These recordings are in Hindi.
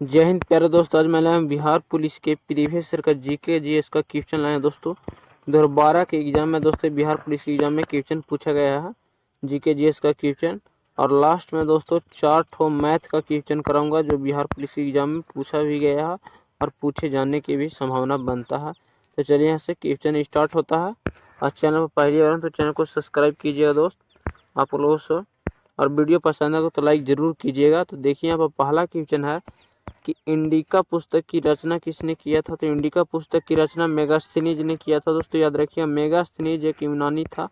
जय हिंद प्यारे दोस्तों। आज मैं लाया हूँ बिहार पुलिस के प्रीवियस ईयर का जीके जीएस का क्वेश्चन लाया दोस्तों। 2012 के एग्जाम में दोस्तों बिहार पुलिस के एग्जाम में क्वेश्चन पूछा गया है, जीके जीएस का क्वेश्चन। और लास्ट में दोस्तों 4 ठो मैथ का क्वेश्चन कराऊंगा जो बिहार पुलिस के एग्जाम में पूछा भी गया है और पूछे जाने की भी संभावना बनता है। तो चलिए यहाँ से क्वेश्चन स्टार्ट होता है। और चैनल पर पहली बार तो चैनल को सब्सक्राइब कीजिएगा दोस्त आप लोगों से, और वीडियो पसंद है तो लाइक जरूर कीजिएगा। तो देखिए यहाँ पर पहला क्वेश्चन है कि इंडिका पुस्तक की रचना किसने किया था। तो इंडिका पुस्तक की रचना मेगास्थनीज ने किया था दोस्तों। याद रखिए मेगास्थनीज एक यूनानी था।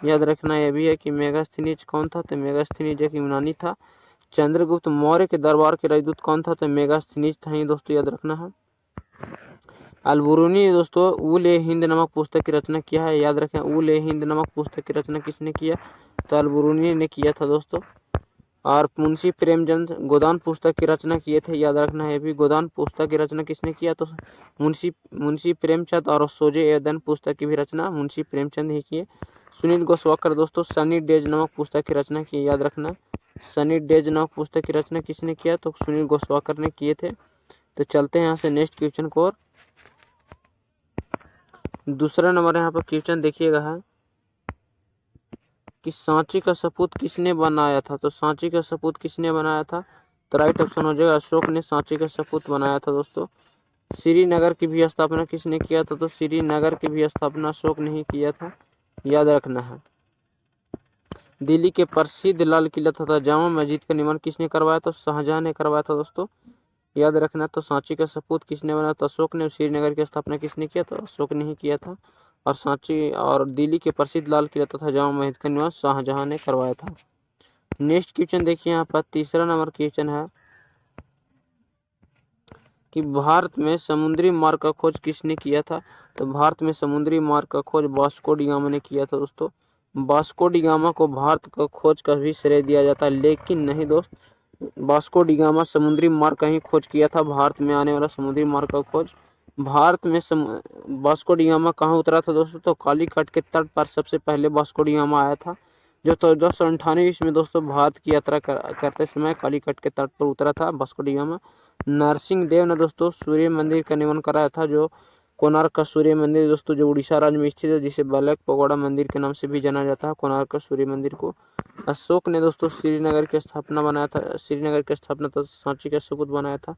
याद रखना यह भी है कि मेगास्थनीज कौन था। तो मेगास्थनीज एक यूनानी था। चंद्रगुप्त मौर्य के दरबार के राजदूत कौन था। तो मेगास्थनीज था ही दोस्तों, याद रखना है। अलबरूनी ने दोस्तों उल ए हिंद नामक पुस्तक की रचना किया है। याद रखें उल ए हिंद नामक पुस्तक की रचना किसने किया। तो अलबरूनी ने किया था दोस्तों। और मुंशी प्रेमचंद गोदान पुस्तक की रचना किए थे। याद रखना है भी गोदान पुस्तक की रचना किसने किया। तो मुंशी प्रेमचंद। और सोजे एदन पुस्तक की भी रचना मुंशी प्रेमचंद ही किए। सुनील गोस्वाकर दोस्तों सनी डेज नामक पुस्तक की रचना की। याद रखना सनी डेज नामक पुस्तक की रचना किसने किया। तो सुनील गोस्वाकर ने किए थे। तो चलते हैं यहाँ से नेक्स्ट क्वेश्चन को। और दूसरा नंबर यहाँ पर क्वेश्चन देखिएगा है कि सांची का सपूत किसने बनाया था। तो सांची का सपूत किसने बनाया था। तो राइट ऑप्शन हो जाएगा अशोक ने सांची का सपूत बनाया था दोस्तों। श्रीनगर की भी स्थापना किसने किया था। तो श्रीनगर की भी स्थापना अशोक ने ही किया था। याद रखना है। दिल्ली के प्रसिद्ध लाल किला तथा जामा मस्जिद का निर्माण किसने करवाया। तो शाहजहां ने करवाया था दोस्तों। याद रखना। तो सांची का सपूत किसने बनाया। तो अशोक ने। श्रीनगर की स्थापना किसने किया। तो अशोक ने ही किया था। और सांची और दिल्ली के प्रसिद्ध लाल किला तथा जामा मस्जिद का निर्माण शाहजहां ने करवाया था। नेक्स्ट क्वेश्चन देखिए यहाँ पर तीसरा नंबर क्वेश्चन है कि भारत में समुद्री मार्ग का खोज किसने किया था। तो भारत में समुद्री मार्ग का खोज वास्को डी गामा ने किया था दोस्तों। वास्को डी गामा को भारत का खोज का भी श्रेय दिया जाता है, लेकिन नहीं दोस्त। वास्को डी गामा समुद्री मार्ग का ही खोज किया था। भारत में आने वाला समुद्री मार्ग का खोज भारत में वास्को डी गामा कहाँ उतरा था दोस्तों। तो कालीकट के तट पर सबसे पहले वास्को डी गामा आया था, जो 1498 ईस्वी में दोस्तों भारत की यात्रा करते समय कालीकट के तट पर उतरा था Vasco D gamma. Narsingh Dev ने दोस्तों सूर्य मंदिर का निर्माण कराया था, जो कोणार्क का सूर्य मंदिर दोस्तों जो उड़ीसा राज्य में स्थित है, जिसे ब्लैक पगोड़ा मंदिर के नाम से भी जाना जाता है कोणार्क का सूर्य मंदिर को। अशोक ने दोस्तों श्रीनगर की स्थापना बनाया था। श्रीनगर की स्थापना तो सांची का सबूत बनाया था।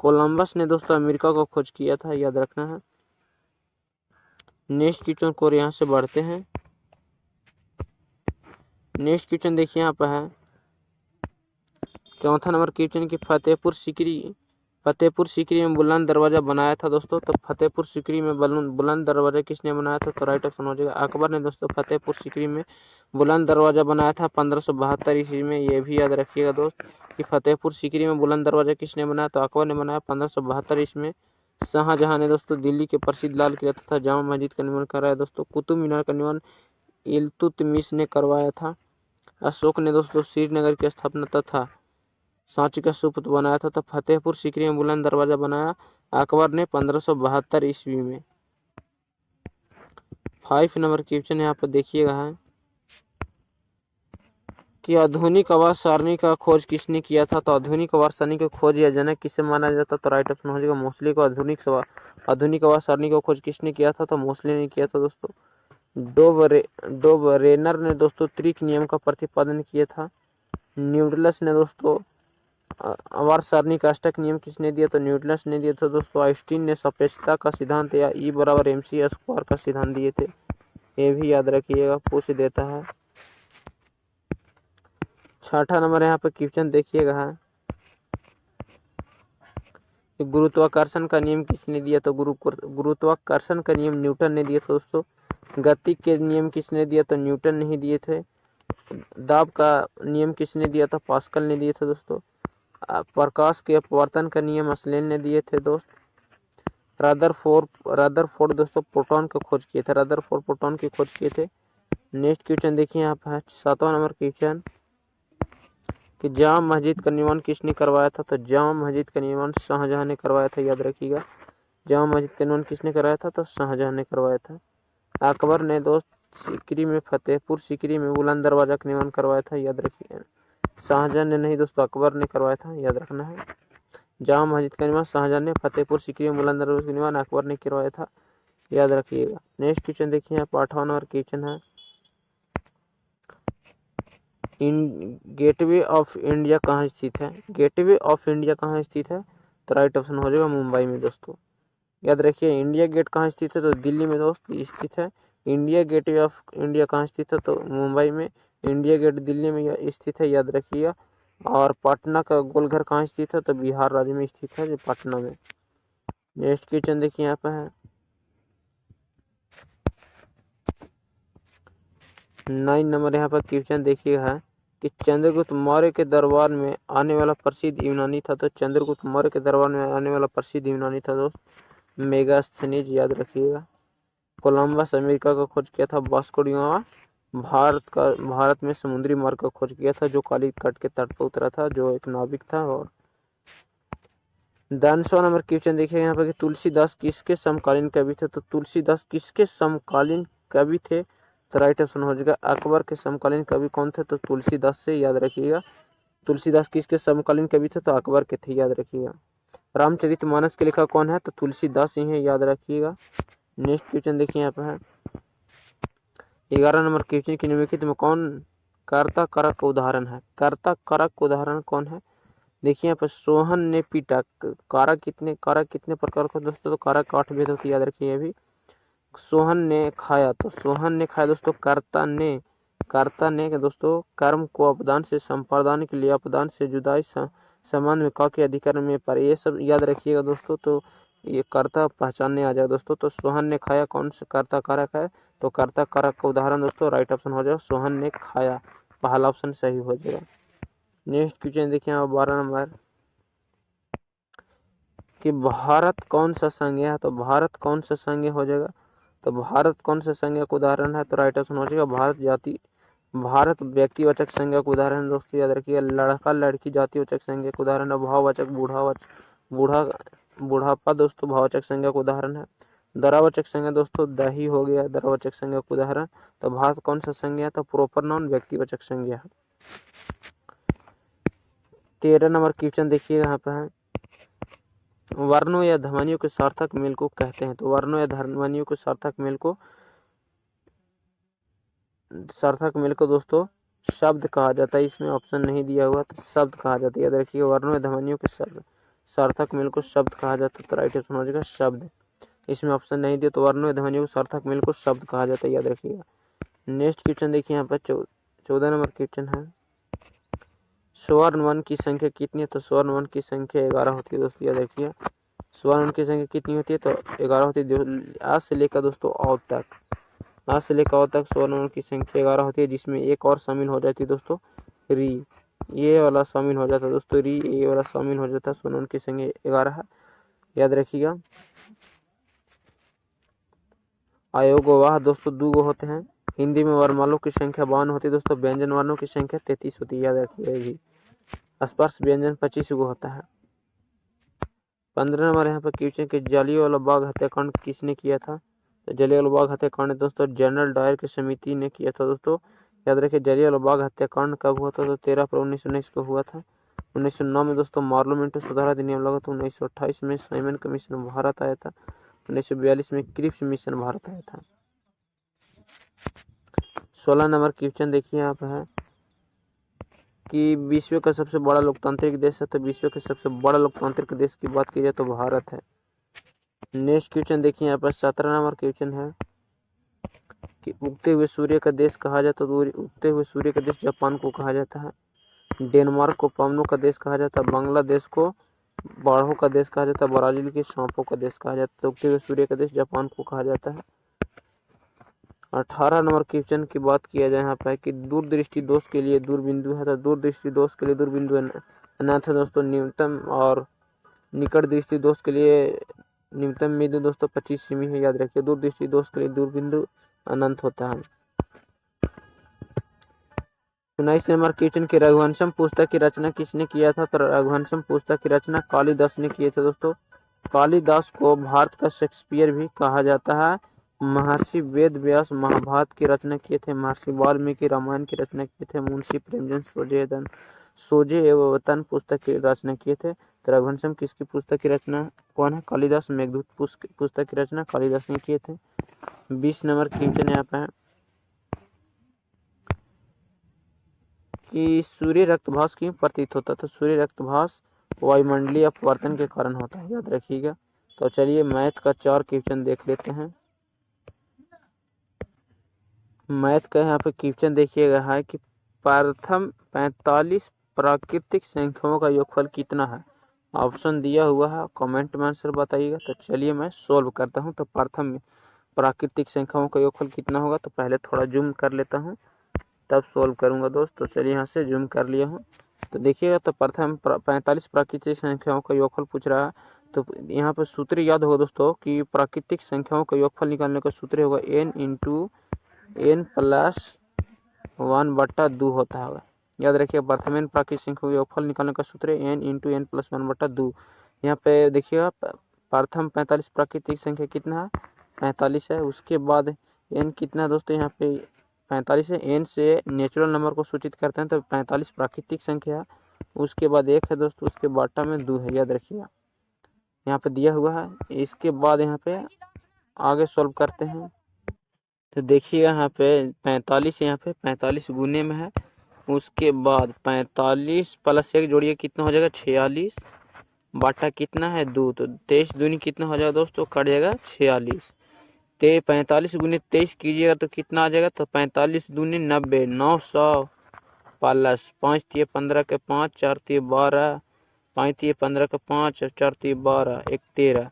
कोलंबस ने दोस्तों अमेरिका को खोज किया था। याद रखना है। नेक्स्ट क्वेश्चन को यहाँ से बढ़ते हैं। नेक्स्ट क्वेश्चन देखिए यहाँ पर है चौथा नंबर क्वेश्चन की फतेहपुर सीकरी में बुलंद दरवाजा बनाया था दोस्तों। तो फतेहपुर सीकरी में बुलंद दरवाजा किसने बनाया था। तो राइट ऑप्शन हो जाएगा अकबर ने दोस्तों फतेहपुर सीकरी में बुलंद दरवाजा बनाया था 1572 ईस्वी में। ये भी याद रखिएगा दोस्त कि फतेहपुर सीकरी में बुलंद दरवाजा किसने बनाया। तो अकबर ने बनाया 1572 ईस्वी में। शाहजहां ने दोस्तों दिल्ली के प्रसिद्ध लाल किला तथा जामा मस्जिद का निर्माण कराया दोस्तों। कुतुब मीनार का निर्माण इल्तुतमिश ने करवाया था। अशोक ने दोस्तों श्रीनगर की स्थापना तथा सांची का सुपुत बनाया था। तो फतेहपुर सीकरी में बुलंद दरवाजा बनाया अकबर ने 1572 ईस्वी में। 5 नंबर क्वेश्चन यहाँ पर देखिएगा है कि आधुनिक आवाज सारणी का खोज किसने किया था। तो आधुनिक आवाज सारणी का खोज या जनक किसे माना जाता। तो राइट ऑप्शन हो जाएगा मोस्टली को। आधुनिक आवाज सारणी का खोज किसने किया था। तो मोस्टली ने किया था दोस्तों। डोबरेनर ने दोस्तों त्रिक नियम का प्रतिपादन किया था। न्यूटन ने दोस्तों आवाज सारणी का अष्टक नियम किसने दिया। तो न्यूटन ने दिया था दोस्तों। आइंस्टीन ने सापेक्षता का सिद्धांत या E = mc² का सिद्धांत दिए थे। ये भी याद रखिएगा, पूछ देता है। छठा नंबर यहाँ पे क्वेश्चन देखिएगा है गुरुत्वाकर्षण का नियम किसने दिया। तो गुरुत्वाकर्षण का नियम न्यूटन ने दिया था दोस्तों। गति के नियम किसने दिया। तो न्यूटन ने ही दिए थे। दाब का नियम किसने दिया था। पास्कल ने दिए थे दोस्तों। प्रकाश के अपवर्तन का नियम स्नेल ने दिए थे दोस्त। रदरफोर्ड दोस्तों प्रोटॉन का खोज किए थे। रदरफोर्ड प्रोटॉन की खोज किए थे। नेक्स्ट क्वेश्चन देखिए यहाँ पर 7वां नंबर क्वेश्चन कि जामा मस्जिद का निर्माण किसने करवाया था। तो जामा मस्जिद का निर्माण शाहजहां ने करवाया था। याद रखिएगा जामा मस्जिद का निर्माण किसने कराया था। तो शाहजहां ने करवाया था। अकबर ने दोस्त सीकरी में फतेहपुर सीकरी में बुलंद दरवाजा का निर्माण करवाया था। याद रखिए शाहजहां ने नहीं दोस्तों, अकबर ने करवाया था। याद रखना है। जामा मस्जिद का निर्माण शाहजहां ने, फतेहपुर सीकरी बुलंद दरवाजे का निर्माण अकबर ने करवाया था, याद रखिएगा। नेक्स्ट क्वेश्चन देखिए यहाँ पर 58 नंबर क्वेश्चन है, गेटवे ऑफ इंडिया कहाँ स्थित है? गेटवे ऑफ इंडिया कहाँ स्थित है? तो राइट ऑप्शन हो जाएगा मुंबई में दोस्तों, याद रखिए। इंडिया गेट कहाँ स्थित है? तो दिल्ली में दोस्त स्थित है। इंडिया गेटवे ऑफ इंडिया कहाँ स्थित है? तो मुंबई में। इंडिया गेट दिल्ली में स्थित है, याद रखिएगा। और पटना का गोलघर कहाँ स्थित है? तो बिहार राज्य में स्थित है, जो पटना में। नेक्स्ट क्वेश्चन देखिए यहाँ पे है 9 नंबर यहाँ पर क्वेश्चन देखिएगा है कि चंद्रगुप्त मौर्य के दरबार में आने वाला प्रसिद्ध यूनानी था। तो चंद्रगुप्त मौर्य के दरबार में आने वाला प्रसिद्ध यूनानी था दोस्त मेगास्थनीज, याद रखिएगा। कोलंबस अमेरिका का खोज किया था। वास्को डी गामा भारत में समुद्री मार्ग का खोज किया था, जो कालीकट के तट पर उतरा था, जो एक नाविक था। और 10वां नंबर क्वेश्चन देखिए यहाँ पर कि तुलसीदास किसके समकालीन कवि थे? तो तुलसीदास किसके समकालीन कवि थे? तो राइट ऑप्शन हो जाएगा अकबर के समकालीन कवि कौन थे? तो तुलसीदास से, याद रखिएगा। तुलसीदास किसके समकालीन कवि थे? तो अकबर के थे, याद रखिएगा। रामचरितमानस के लेखक कौन है? तो तुलसीदास ही है, याद रखिएगा। नेक्स्ट क्वेश्चन देखिए यहाँ पे है 11 नंबर क्वेश्चन की निम्नलिखित में कौन कर्ता कारक उदाहरण है? कर्ता कारक उदाहरण कौन है? देखिए यहाँ पर सोहन ने पीटा। कारक कितने प्रकार का दोस्तों? तो कारक 8 भेद होती है, याद रखिए। अभी सोहन ने खाया, तो सोहन ने खाया दोस्तों। कर्ता ने दोस्तों कर्म को अपदान से संपादन के लिए अपदान से जुदाई संबंध में का के अधिकार में पर, ये सब याद रखिएगा दोस्तों। तो ये कर्ता पहचानने आ जाएगा दोस्तों। तो सोहन ने खाया कौन सा कर्ता कारक है? तो कर्ता कारक का उदाहरण दोस्तों राइट ऑप्शन हो जाएगा सोहन ने खाया, पहला ऑप्शन सही हो जाएगा। नेक्स्ट क्वेश्चन देखिए 12 नंबर कि भारत कौन सा संज्ञा है? तो भारत कौन सा संज्ञा हो जाएगा? तो भारत कौन सा संज्ञा का उदाहरण है? तो राइट ऑप्शन हो जाएगा भारत व्यक्तिवाचक संज्ञा का उदाहरण दोस्तों, याद रखिए। लड़का लड़की जातिवाचक संज्ञा का उदाहरण है। भाववाचक बुढ़ापा दोस्तों भाववाचक संज्ञा का उदाहरण है। दरावाचक संज्ञा दोस्तों दही हो गया, दरावाचक संज्ञा का उदाहरण। तो भारत कौन सा संज्ञा है? तो प्रोपर नाउन व्यक्तिवाचक संज्ञा है। 13 नंबर क्वेश्चन देखिए यहाँ पे है वर्णों या ध्वनियों के सार्थक मेल को कहते हैं। तो वर्णों या ध्वनियों के सार्थक मेल को दोस्तों शब्द कहा जाता है। इसमें ऑप्शन नहीं दिया हुआ, तो शब्द कहा जाता है, याद रखिए। वर्णों या ध्वनियों के सार्थक मेल को शब्द कहा जाता है। तो राइट ऑप्शन हो जाएगा शब्द। इसमें ऑप्शन नहीं दिया, तो वर्णों या ध्वनियों के सार्थक मेल को शब्द कहा जाता है, याद रखिएगा। नेक्स्ट क्वेश्चन देखिए यहाँ पर 14 नंबर क्वेश्चन है स्वर्ण वन की संख्या कितनी है? तो स्वर्ण वन की संख्या 11 होती है दोस्तों, याद रखिए। स्वर्ण वन की संख्या कितनी होती है? तो 11 होती है। आज से लेकर दोस्तों औ तक स्वर्ण वन की संख्या 11 होती है, जिसमें एक और शामिल हो जाती है दोस्तों री, ये वाला शामिल हो जाता है दोस्तों री, ये वाला शामिल हो जाता है। स्वर्ण वन की संख्या 11 है, याद रखिएगा। आयोगवाह दोस्तों 2 होते हैं। हिंदी में वर्णमालों की संख्या 52 होती है दोस्तों। व्यंजन वर्णों की संख्या 33 होती है, याद रखिएगा। स्पर्श व्यंजन 25 होता है। 15 नंबर यहाँ पर क्वेश्चन कि जलियांवाला बाग हत्याकांड किसने किया था? तो जलियांवाला बाग हत्याकांड दोस्तों जनरल डायर की समिति ने किया था दोस्तों, याद रखिए। जलियांवाला बाग हत्याकांड कब हुआ था? तो 13 अप्रैल 1919 को हुआ था। 1909 में दोस्तों मार्लोमेंटो सुधार अधिनियम लगा था। 1928 में साइमन कमीशन भारत आया था। 1942 में क्रिप्स मिशन भारत आया था। 16 नंबर क्वेश्चन देखिए यहाँ पे है कि विश्व का सबसे बड़ा लोकतांत्रिक देश है। तो विश्व के सबसे बड़ा लोकतांत्रिक देश की बात की जाए तो भारत है। नेक्स्ट क्वेश्चन देखिए यहाँ पर 17 नंबर क्वेश्चन है कि उगते हुए सूर्य का देश कहा जाता है। तो उगते हुए सूर्य का देश जापान को कहा जाता है। डेनमार्क को पवनों का देश कहा जाता है। बांग्लादेश को बाढ़ों का देश कहा जाता है। ब्राजील के सांपों का देश कहा जाता है। तो उगते हुए सूर्य का देश जापान को कहा जाता है। 18 नंबर क्वेश्चन की बात किया जाए यहाँ पर कि दूरदृष्टि दोष के लिए दूरबिंदु है। तो दूरदृष्टि दोष के लिए दूरबिंदु अनंत है दोस्तों। न्यूनतम और निकट दृष्टि दोष के लिए न्यूनतम बिंदु दोस्तों 25 सेमी है, याद रखिए। दूरदृष्टि दोष के लिए दूरबिंदु अनंत होता है। 19 नंबर क्वेश्चन की रघुवंशम पुस्तक की रचना किसने किया था? तो रघुवंशम पुस्तक की रचना कालिदास ने किए थे दोस्तों। कालिदास को भारत का शेक्सपियर भी कहा जाता है। महर्षि वेद व्यास महाभारत की रचना किए थे। महर्षि वाल्मीकि रामायण की रचना किए थे। मुंशी प्रेमचंद सोझे एवं वतन पुस्तक की रचना किए थे। तो रघुवंशम किसकी पुस्तक की रचना कौन है? कालिदास। मेघदूत पुस्तक की रचना कालिदास ने किए थे। 20 नंबर क्वेश्चन यहाँ पे है कि सूर्य रक्तभास क्यों प्रतीत होता? तो सूर्य रक्तभास वायुमंडलीय अपवर्तन के कारण होता है, याद रखिएगा। तो चलिए मैथ का 4 क्वेश्चन देख लेते हैं। मैथ का यहाँ पे क्वेश्चन देखिएगा है कि प्रथम 45 प्राकृतिक संख्याओं का योगफल कितना है? ऑप्शन दिया हुआ है, कमेंट में आंसर बताइएगा। तो चलिए मैं सोल्व करता हूँ। तो प्रथम प्राकृतिक संख्याओं का योगफल कितना होगा? तो पहले थोड़ा जूम कर लेता हूँ, तब सोल्व करूंगा दोस्त। तो चलिए यहाँ से जूम कर लिया हूँ। तो देखिएगा, तो प्रथम 45 प्राकृतिक संख्याओं का योगफल पूछ रहा है। तो यहाँ पर सूत्र याद होगा दोस्तों कि प्राकृतिक संख्याओं का योगफल निकालने का सूत्र होगा n इंटू n प्लस 1/2 होता है। याद रखिए, प्रथम प्राकृतिक संख्याओं का योगफल निकालने का सूत्र n इंटू n प्लस 1/2। यहाँ पे देखिएगा, प्रथम 45 प्राकृतिक संख्या कितना है? 45 है। उसके बाद n कितना है दोस्तों? यहाँ पे 45 है। n से नेचुरल नंबर को सूचित करते हैं, तो 45 प्राकृतिक संख्या है। उसके बाद 1 है दोस्तों, उसके बाटा में 2 है, याद रखिएगा, यहाँ पे दिया हुआ है। इसके बाद यहाँ पे आगे सॉल्व करते हैं। तो देखिएगा यहाँ पे 45 यहाँ पे 45 गुने में है। उसके बाद 45 प्लस 1 जोड़िए, कितना हो जाएगा? 46। बाटा कितना है? 2। तो 23 दूनी कितना हो जाएगा दोस्तों? कट जाएगा 46। 45 गुने 23 कीजिएगा तो कितना आ जाएगा? तो 45 दूनी 90, 900 प्लस 5 तिये 15 के 5, 4 तिये 12, 5 तिये 15 के 5, 4 तिये 12, 1 13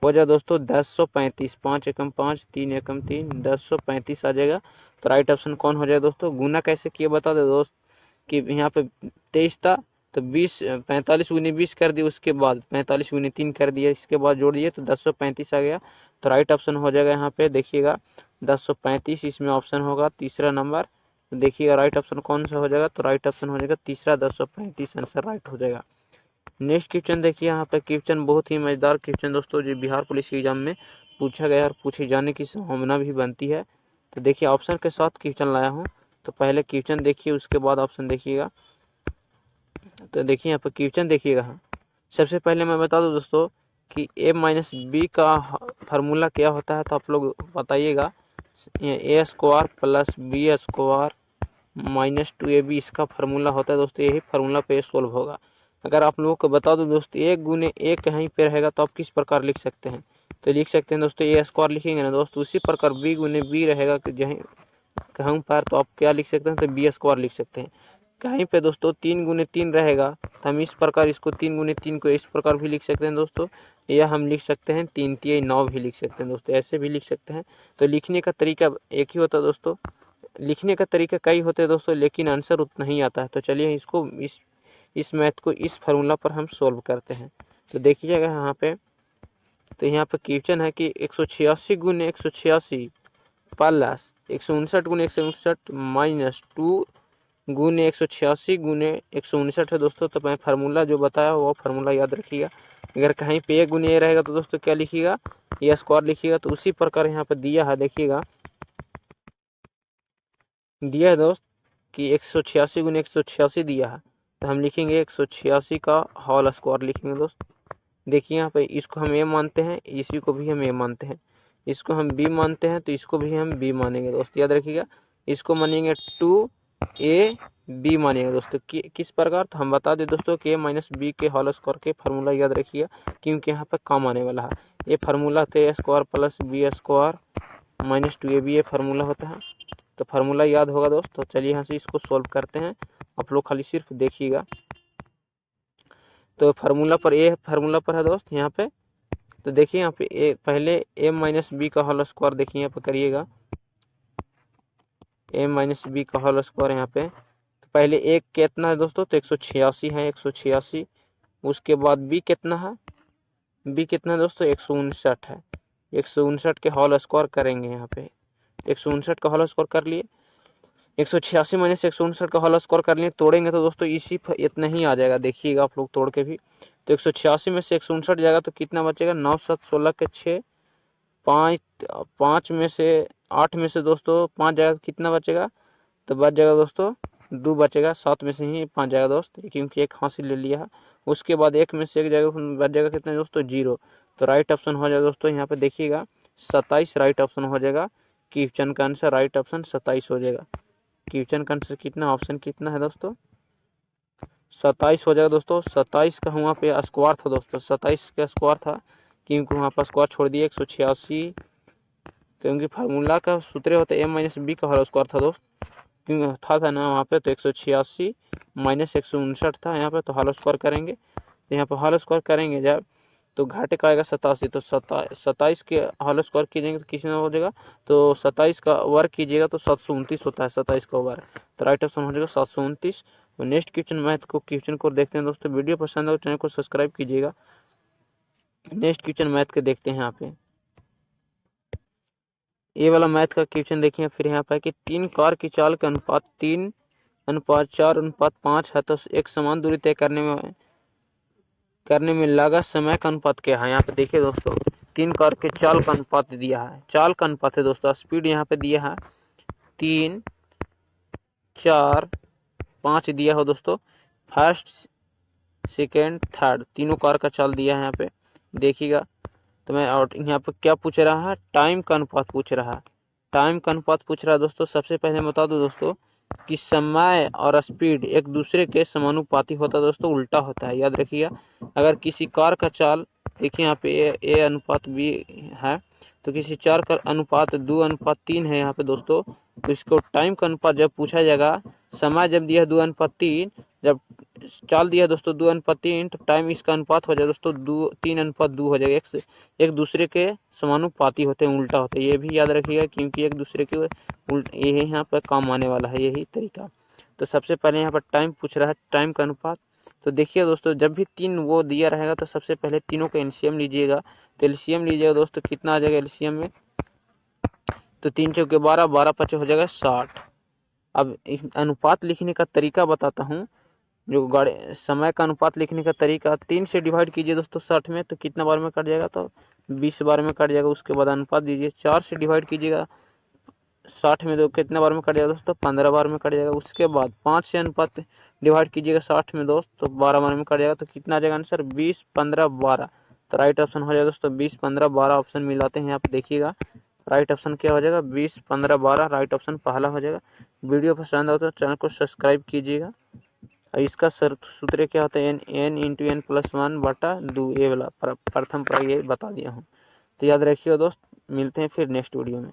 हो जाए दोस्तों 1035। 5 एकम 5, 3 एकम 3, 1035 आ जाएगा। तो राइट ऑप्शन कौन हो जाएगा दोस्तों? गुना कैसे किए बता दो दोस्त कि यहाँ पे 23 था, तो 20 45 गुनी 20 कर दिए, उसके बाद 45 गुनी 3 कर दिया, इसके बाद जोड़ दिए तो 1035 आ गया। तो राइट ऑप्शन हो जाएगा यहाँ पे देखिएगा 1035। इसमें ऑप्शन होगा तीसरा नंबर। देखिएगा राइट ऑप्शन कौन सा हो जाएगा? तो राइट ऑप्शन हो जाएगा तीसरा, 1035 आंसर राइट हो जाएगा। नेक्स्ट क्वेश्चन देखिए, यहाँ पे क्वेश्चन बहुत ही मजेदार क्वेश्चन दोस्तों, जो बिहार पुलिस एग्जाम में पूछा गया और पूछे जाने की संभावना भी बनती है। तो देखिए ऑप्शन के साथ क्वेश्चन लाया हूँ। तो पहले क्वेश्चन देखिए, उसके बाद ऑप्शन देखिएगा। तो देखिए यहाँ पर क्वेश्चन देखिएगा। हाँ, सबसे पहले मैं बता दूं दोस्तों कि a माइनस बी का फार्मूला क्या होता है? तो आप लोग बताइएगा। A square plus B square minus 2ab इसका फार्मूला होता है दोस्तों। यही फार्मूला पे सोल्व होगा। अगर आप लोगों को बता दो दोस्तों, 1 गुने 1 कहीं पे रहेगा तो आप किस प्रकार लिख सकते हैं? तो लिख सकते हैं दोस्तों, ए स्क्वायर लिखेंगे ना दोस्तों, उसी प्रकार बी गुने बी रहेगा कि जहीं कहीं पर, तो आप क्या लिख सकते हैं? तो बी स्क्वायर लिख सकते हैं। कहीं पे दोस्तों 3 गुने 3 रहेगा तो हम इस प्रकार इसको 3 गुने 3 को इस प्रकार भी लिख सकते हैं दोस्तों, या हम लिख सकते हैं 3 तिये 9 भी लिख सकते हैं दोस्तों, ऐसे भी लिख सकते हैं। तो लिखने का तरीका एक ही होता है दोस्तों, लिखने का तरीका कई होते हैं दोस्तों, लेकिन आंसर उतना ही आता है। तो चलिए इसको इस मैथ को इस फार्मूला पर हम सोल्व करते हैं। तो देखिएगा यहाँ पे, तो यहाँ पे क्वेश्चन है कि 186 गुने 186 प्लस 159 गुने 159 माइनस 2 गुने 186 गुने 159 है दोस्तों। तो मैं फार्मूला जो बताया वो फार्मूला याद रखिएगा। अगर कहीं पे 1 गुने ए रहेगा तो दोस्तों क्या लिखिएगा? ए स्क्वायर लिखिएगा। तो उसी प्रकार यहाँ पे दिया है, देखिएगा दिया है दोस्त कि 186 गुने 186 दिया है, तो हम लिखेंगे 186 का होल स्क्वायर लिखेंगे दोस्त। देखिए यहाँ पे इसको हम ए मानते हैं, इसी को भी हम ए मानते हैं, इसको हम बी मानते हैं, तो इसको भी हम बी मानेंगे दोस्त, याद रखिएगा। इसको मानेंगे 2a b मानेंगे दोस्तों। किस प्रकार? तो हम बता दें दोस्तों कि a माइनस बी के होल स्क्वायर के फार्मूला याद रखिएगा, क्योंकि यहाँ पे काम आने वाला है। ये फार्मूला थे A square plus B square minus 2ab, ये फार्मूला होता है। तो फार्मूला याद होगा दोस्त। तो चलिए यहाँ से इसको सोल्व करते हैं, आप लोग खाली सिर्फ देखिएगा। तो फार्मूला पर है दोस्त यहाँ पे। तो देखिए यहाँ पे पहले a माइनस बी का होल स्क्वायर देखिए यहाँ पे करिएगा, a माइनस बी का होल स्क्वायर यहाँ पे। तो पहले एक कितना है दोस्तों? तो 186 है, 186। उसके बाद b कितना है? b कितना है दोस्तों? 159 है। 159 के होल स्क्वायर करेंगे यहाँ पे, 159 का होल स्क्वायर कर लिए। 186 माइनस 159 का होल स्क्वायर कर लिए, तोड़ेंगे तो दोस्तों इतना ही आ जाएगा, देखिएगा आप लोग तोड़ के भी। तो 186 में से 159 जाएगा तो कितना बचेगा? 9 7 16 के 6, 5 में से 8 में से दोस्तों 5 जाएगा तो कितना बचेगा? तो बच जाएगा दोस्तों 2 बचेगा, 7 में से ही 5 जाएगा दोस्त, क्योंकि एक हासिल ले लिया है। उसके बाद 1 में से 1 जाएगा, बच जाएगा कितना दोस्तों 0। तो राइट ऑप्शन हो जाएगा दोस्तों यहाँ पे देखिएगा 27 राइट ऑप्शन हो जाएगा। क्वेश्चन का आंसर राइट ऑप्शन 27 हो जाएगा। क्वेश्चन का आंसर कितना, ऑप्शन कितना है दोस्तों 27 हो जाएगा दोस्तों। 27 का वहाँ पे स्क्वायर था दोस्तों, 27 का स्क्वायर था, क्योंकि वहाँ पर स्क्वायर छोड़ दिया 186, क्योंकि फार्मूला का सूत्र होता है a-b का होल स्क्वायर था दोस्त, क्योंकि था ना वहाँ पे, तो 186 माइनस 159 था यहाँ पे, तो होल स्क्वायर करेंगे, तो यहाँ पे होल स्क्वायर करेंगे जब, तो घाटे का आएगा 87, तो 27 के होल स्क्वायर कीजिएंगे तो किसी में हो जाएगा, तो 27 का वर्ग कीजिएगा तो 729 होता है 27 का वर्ग, तो राइट ऑप्शन हो जाएगा 729। तो नेक्स्ट क्वेश्चन को देखते हैं दोस्तों। वीडियो पसंद हो चैनल को सब्सक्राइब कीजिएगा। नेक्स्ट क्वेश्चन मैथ के देखते हैं। यहाँ पे ये वाला मैथ का क्वेश्चन देखिए। फिर यहाँ पे कि 3 कार की चाल का अनुपात 3:4:5 है, तो एक समान दूरी तय करने में लगा समय का अनुपात क्या है। यहाँ पे देखिए दोस्तों 3 कार के चाल का अनुपात दिया है, चाल का अनुपात है दोस्तों, स्पीड यहाँ पे दिया है 3, 4, 5 दिया हो दोस्तों, फर्स्ट सेकेंड थर्ड तीनों कार का चाल दिया है यहाँ पे देखिएगा। तो मैं और यहाँ पे क्या पूछ रहा है, टाइम का अनुपात पूछ रहा है, टाइम का अनुपात पूछ रहा है दोस्तों। सबसे पहले बता दो दोस्तों कि समय और स्पीड एक दूसरे के समानुपाती होता है दोस्तों, उल्टा होता है, याद रखिएगा। अगर किसी कार का चाल देखिए यहाँ पे ए अनुपात बी है, तो किसी चार का अनुपात 2:3 है यहाँ पे दोस्तों, तो इसको टाइम का अनुपात जब पूछा जाएगा, समय जब दिया 2:3, जब चाल दिया दोस्तों 2:3, तो टाइम इसका अनुपात हो जाएगा दोस्तों 3:2 हो जाएगा। एक दूसरे के समानुपाती होते हैं, उल्टा होते हैं, ये भी याद रखिएगा, क्योंकि एक दूसरे के यही यहाँ पर काम आने वाला है यही तरीका। तो सबसे पहले यहाँ पर टाइम पूछ रहा है, टाइम का अनुपात। तो देखिए दोस्तों जब भी 3 वो दिया रहेगा तो सबसे पहले तीनों का एलसीएम लीजिएगा, तो एलसीएम लीजिएगा दोस्तों, कितना आ जाएगा एलसीएम में, तो 3 चौके 12, 12 पचे हो जाएगा 60। अब अनुपात लिखने का तरीका बताता हूँ, जो समय का अनुपात लिखने का तरीका, 3 से डिवाइड कीजिए दोस्तों 60 में, तो कितना बार में कट जाएगा, तो 20 बार में कट जाएगा। उसके बाद अनुपात दीजिए, 4 से डिवाइड कीजिएगा 60 में, तो कितने बार में कट जाएगा दोस्तों 15 बार में कट जाएगा। उसके बाद 5 से अनुपात डिवाइड कीजिएगा 60 में दोस्त, तो 12 बार में कट जाएगा, तो कितना आ जाएगा आंसर 20, 15, 12। तो राइट ऑप्शन हो जाएगा दोस्तों 20, 15, 12 ऑप्शन मिलाते हैं यहाँ पे देखिएगा। राइट ऑप्शन क्या हो जाएगा 20, 15, 12, राइट ऑप्शन पहला हो जाएगा। वीडियो पसंद हो तो चैनल को सब्सक्राइब कीजिएगा। इसका सूत्र क्या होता है, n इंटू n प्लस 1/2, ये वाला प्रथम पर ये बता दिया हूँ। तो याद रखिए दोस्त, मिलते हैं फिर नेक्स्ट वीडियो में।